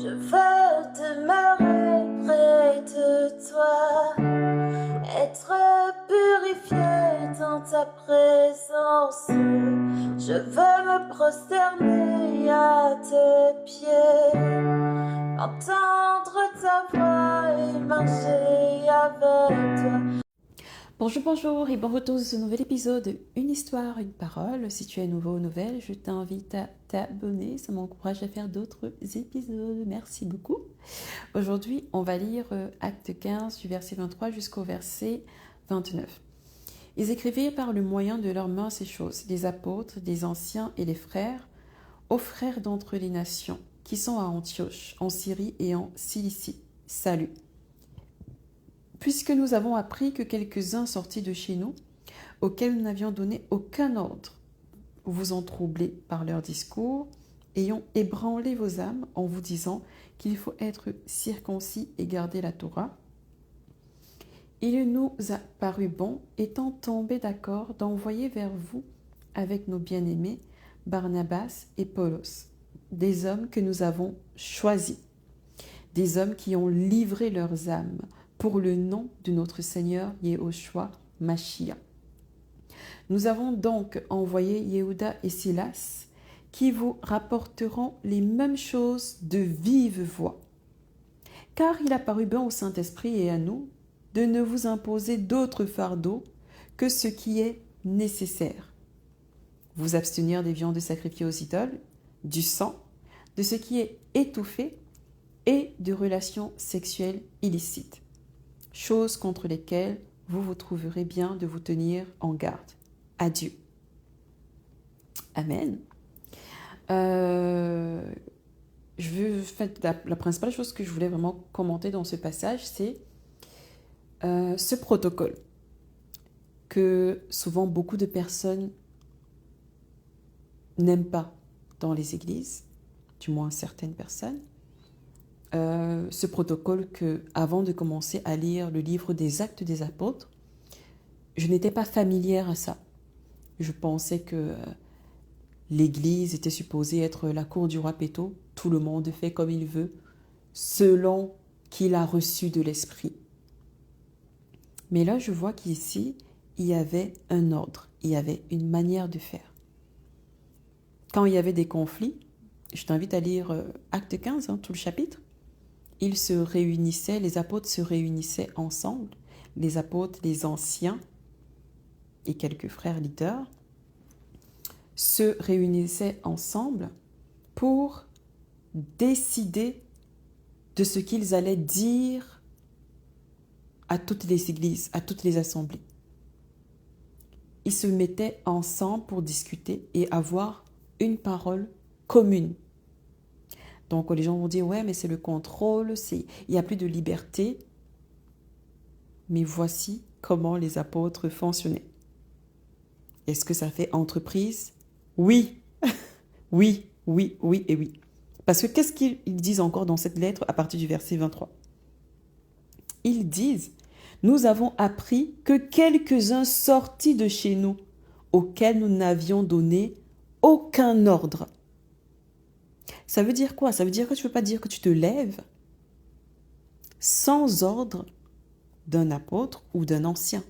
Je veux demeurer près de toi, être purifié dans ta présence. Je veux me prosterner à tes pieds, entendre ta voix et marcher avec toi. Bonjour et bon retour sur ce nouvel épisode de Une histoire, une parole. Si tu es nouveau ou nouvelle, je t'invite à t'abonner, ça m'encourage à faire d'autres épisodes. Merci beaucoup. Aujourd'hui, on va lire Acte 15 du verset 23 jusqu'au verset 29. Ils écrivirent par le moyen de leurs mains ces choses, les apôtres, les anciens et les frères, aux frères d'entre les nations, qui sont à Antioche, en Syrie et en Cilicie. Salut. Puisque nous avons appris que quelques-uns sortis de chez nous, auxquels nous n'avions donné aucun ordre, vous ont troublés par leur discours, ayant ébranlé vos âmes en vous disant qu'il faut être circoncis et garder la Torah, il nous a paru bon, étant tombés d'accord, d'envoyer vers vous, avec nos bien-aimés, Barnabas et Paulos, des hommes que nous avons choisis, des hommes qui ont livré leurs âmes pour le nom de notre Seigneur Yehoshua Mashiach. Nous avons donc envoyé Yehuda et Silas, qui vous rapporteront les mêmes choses de vive voix. Car il a paru bon au Saint-Esprit et à nous de ne vous imposer d'autres fardeaux que ce qui est nécessaire. Vous abstenir des viandes sacrifiées aux idoles, du sang, de ce qui est étouffé et de relations sexuelles illicites, choses contre lesquelles vous vous trouverez bien de vous tenir en garde. Adieu. Amen. La principale chose que je voulais vraiment commenter dans ce passage, c'est ce protocole que souvent beaucoup de personnes n'aiment pas dans les églises, du moins certaines personnes. Ce protocole que, avant de commencer à lire le livre des Actes des Apôtres, je n'étais pas familière à ça. Je pensais que l'Église était supposée être la cour du roi Péto. Tout le monde fait comme il veut, selon qu'il a reçu de l'Esprit. Mais là, je vois qu'ici, il y avait un ordre, il y avait une manière de faire. Quand il y avait des conflits, je t'invite à lire Acte 15, tout le chapitre, ils se réunissaient, les apôtres se réunissaient ensemble, les apôtres, les anciens et quelques frères leaders, se réunissaient ensemble pour décider de ce qu'ils allaient dire à toutes les églises, à toutes les assemblées. Ils se mettaient ensemble pour discuter et avoir une parole commune. Donc les gens vont dire, ouais, mais c'est le contrôle, il n'y a plus de liberté. Mais voici comment les apôtres fonctionnaient. Est-ce que ça fait entreprise? Oui, oui, oui, oui et oui. Parce que qu'est-ce qu'ils disent encore dans cette lettre à partir du verset 23? Ils disent, nous avons appris que quelques-uns sortis de chez nous, auxquels nous n'avions donné aucun ordre. Ça veut dire quoi? Ça veut dire que tu ne peux pas dire que tu te lèves sans ordre d'un apôtre ou d'un ancien,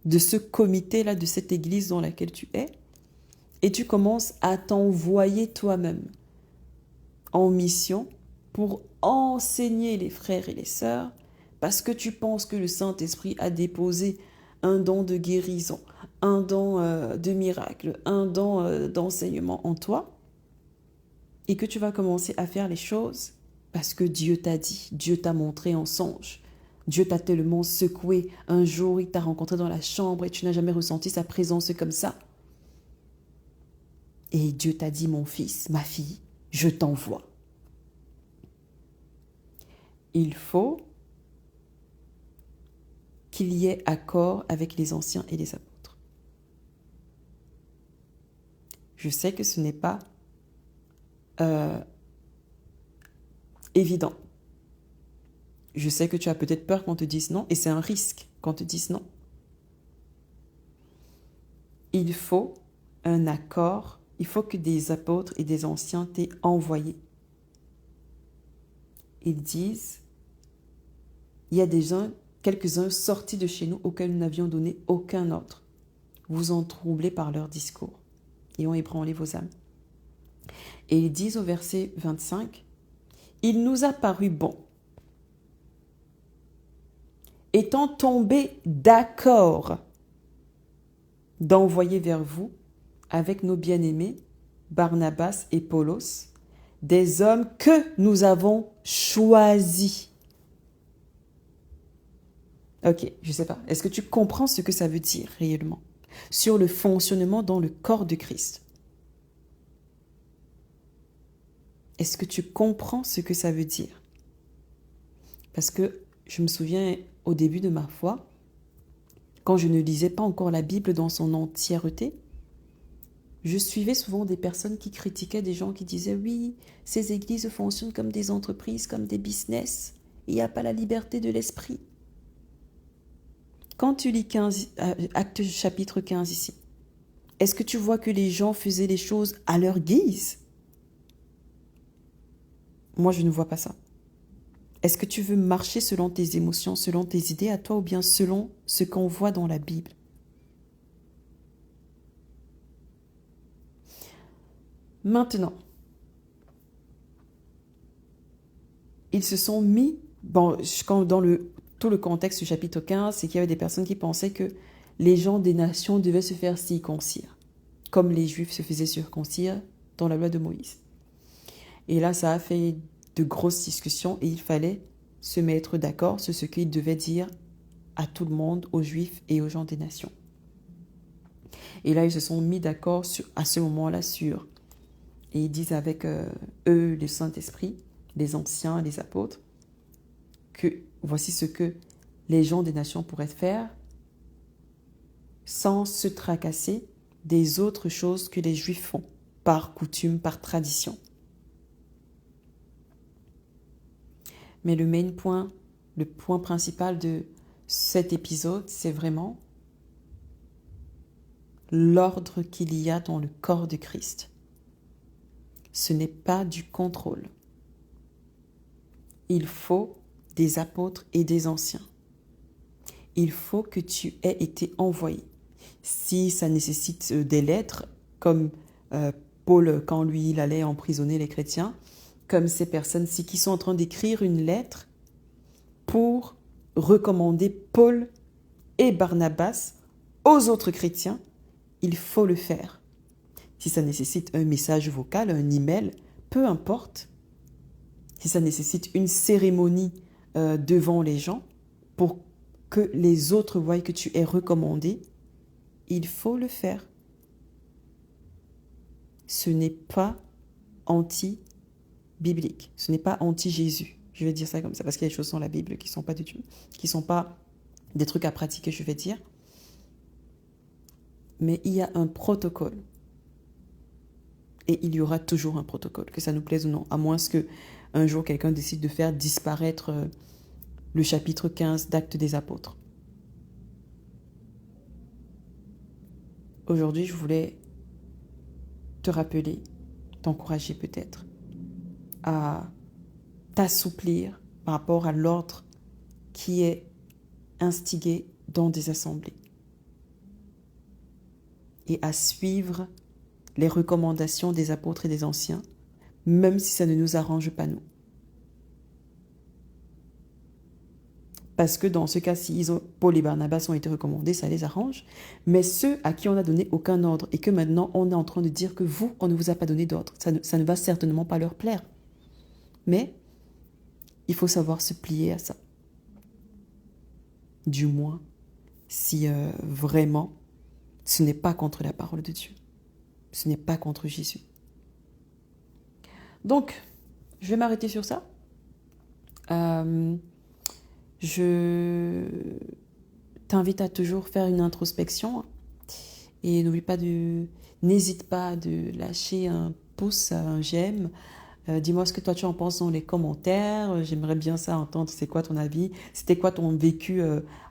de ce comité-là, de cette église dans laquelle tu es, et tu commences à t'envoyer toi-même en mission pour enseigner les frères et les sœurs parce que tu penses que le Saint-Esprit a déposé un don de guérison, un don de miracle, un don d'enseignement en toi et que tu vas commencer à faire les choses parce que Dieu t'a dit, Dieu t'a montré en songe. Dieu t'a tellement secoué. Un jour, il t'a rencontré dans la chambre et tu n'as jamais ressenti sa présence comme ça. Et Dieu t'a dit, mon fils, ma fille, je t'envoie. Il faut qu'il y ait accord avec les anciens et les apôtres. Je sais que ce n'est pas évident. Je sais que tu as peut-être peur qu'on te dise non, et c'est un risque qu'on te dise non. Il faut un accord, il faut que des apôtres et des anciens t'aient envoyé. ils disent, il y a quelques-uns sortis de chez nous auxquels nous n'avions donné aucun ordre, vous en troublez par leur discours et ont ébranlé vos âmes. Et ils disent au verset 25, il nous a paru bon, étant tombés d'accord d'envoyer vers vous, avec nos bien-aimés, Barnabas et Paulos, des hommes que nous avons choisis. Ok, je ne sais pas. Est-ce que tu comprends ce que ça veut dire réellement sur le fonctionnement dans le corps de Christ? Est-ce que tu comprends ce que ça veut dire? Parce que je me souviens au début de ma foi, quand je ne lisais pas encore la Bible dans son entièreté, je suivais souvent des personnes qui critiquaient des gens qui disaient « Oui, ces églises fonctionnent comme des entreprises, comme des business. Il n'y a pas la liberté de l'esprit. » Quand tu lis Actes chapitre 15 ici, est-ce que tu vois que les gens faisaient les choses à leur guise? Moi, je ne vois pas ça. Est-ce que tu veux marcher selon tes émotions, selon tes idées à toi ou bien selon ce qu'on voit dans la Bible? Maintenant, ils se sont mis, dans tout le contexte du chapitre 15, c'est qu'il y avait des personnes qui pensaient que les gens des nations devaient se faire circoncire, comme les Juifs se faisaient circoncire dans la loi de Moïse. Et là, ça a fait de grosses discussions et il fallait se mettre d'accord sur ce qu'ils devaient dire à tout le monde, aux Juifs et aux gens des nations. Et là, ils se sont mis d'accord à ce moment-là et ils disent avec eux, le Saint-Esprit, les anciens, les apôtres, que voici ce que les gens des nations pourraient faire sans se tracasser des autres choses que les Juifs font, par coutume, par tradition. Mais le main point, le point principal de cet épisode, c'est vraiment l'ordre qu'il y a dans le corps de Christ. Ce n'est pas du contrôle. Il faut des apôtres et des anciens. Il faut que tu aies été envoyé. Si ça nécessite des lettres, comme Paul, quand lui, il allait emprisonner les chrétiens, comme ces personnes-ci qui sont en train d'écrire une lettre pour recommander Paul et Barnabas aux autres chrétiens, il faut le faire. Si ça nécessite un message vocal, un email, peu importe. Si ça nécessite une cérémonie devant les gens pour que les autres voient que tu es recommandé, il faut le faire. Ce n'est pas anti-biblique, ce n'est pas anti-Jésus. Je vais dire ça comme ça parce qu'il y a des choses dans la Bible qui ne sont pas des trucs à pratiquer, je vais dire. Mais il y a un protocole. Et il y aura toujours un protocole, que ça nous plaise ou non, à moins qu'un jour quelqu'un décide de faire disparaître le chapitre 15 d'Actes des Apôtres. Aujourd'hui, je voulais te rappeler, t'encourager peut-être, à t'assouplir par rapport à l'ordre qui est instigé dans des assemblées et à suivre les recommandations des apôtres et des anciens, même si ça ne nous arrange pas nous. Parce que dans ce cas-ci, Paul et Barnabas ont été recommandés, ça les arrange. Mais ceux à qui on n'a donné aucun ordre et que maintenant on est en train de dire que vous, on ne vous a pas donné d'ordre, ça ne va certainement pas leur plaire. Mais il faut savoir se plier à ça. Du moins, si vraiment ce n'est pas contre la parole de Dieu. Ce n'est pas contre Jésus. Donc, je vais m'arrêter sur ça. Je t'invite à toujours faire une introspection et n'hésite pas de lâcher un pouce, un j'aime. Dis-moi ce que toi tu en penses dans les commentaires. J'aimerais bien ça entendre. C'est quoi ton avis? C'était quoi ton vécu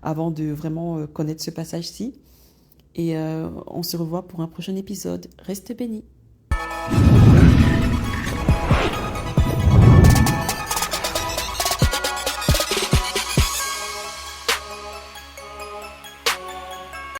avant de vraiment connaître ce passage-ci? Et on se revoit pour un prochain épisode. Reste bénis.